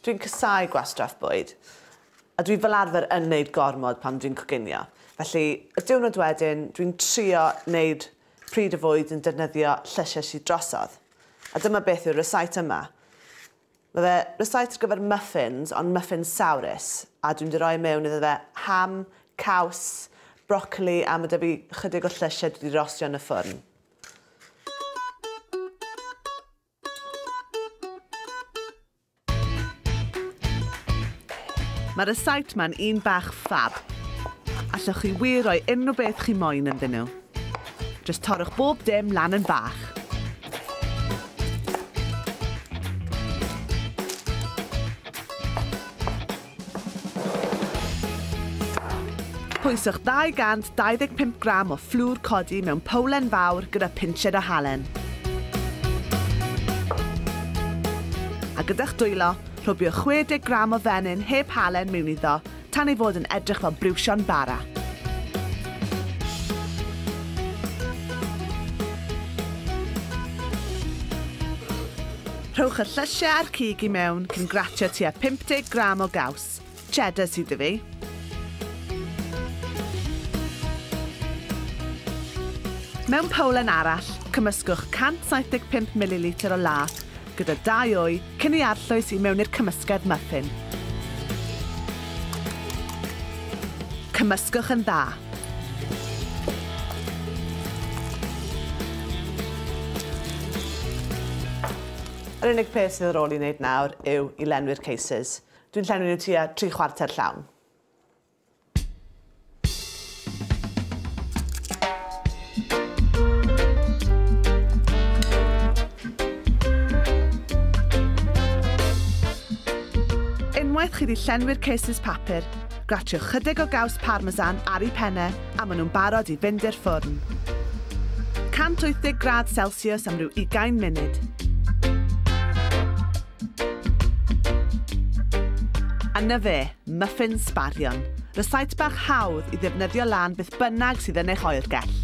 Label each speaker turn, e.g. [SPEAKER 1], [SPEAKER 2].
[SPEAKER 1] Dwi'n casau gwastraff bwyd, a dwi fel arfer yn wneud gormod pan dwi'n coginio. Felly, y diwrnod wedyn, dwi'n trio wneud pryd y fwyd yn defnyddio llysiau sydd drosodd. A dyma beth yw'r recite yma. Mae fe recite ar gyfer muffins, ond muffins saurus, a dwi'n di roi mewn iddo fe ham, caws, brocoli, a mae 'da fi chydig o llysiau dwi wedi rostio yn y ffwrn. Mae'r recite ma'n un bach ffab. Allwch chi wir roi unrhyw beth chi moyn ynddyn nhw. Jyst torrwch bob dim lan yn bach. Pwyswch 225 gram o fflwr codi mewn powlen fawr gyda pinsied o halen. A gyda'ch dwylo, rhobiwch 60 gram o fenyn heb halen mewn iddo tan ei fod yn edrych fel briwsion bara. Rhowch y llysiau a'r cig i mewn cyn gratio tua 50 gram o gaws. Cheddar sydd 'da fi. Mewn powlen arall, cymysgwch 175 ml o lath gyda 2 wy cyn ei arllwys i mewn i'r cymysgedd muffin. Cymysgwch yn dda. Yr unig peth sydd ar ôl i wneud nawr yw i lenwi'r cases. Dwi'n llenwi nhw tua 3/4 llawn. Unwaith chi wedi llenwi'r cases papur, gratiwch chydig o gaws parmesan ar eu penne a maen nhw'n barod i fynd i'r ffwrn. 180 grad Celsius am ryw 20 munud. A 'na fe, Muffins Sbarion. Recite bach hawdd i ddefnyddio lan beth bynnag sydd yn eich oergell.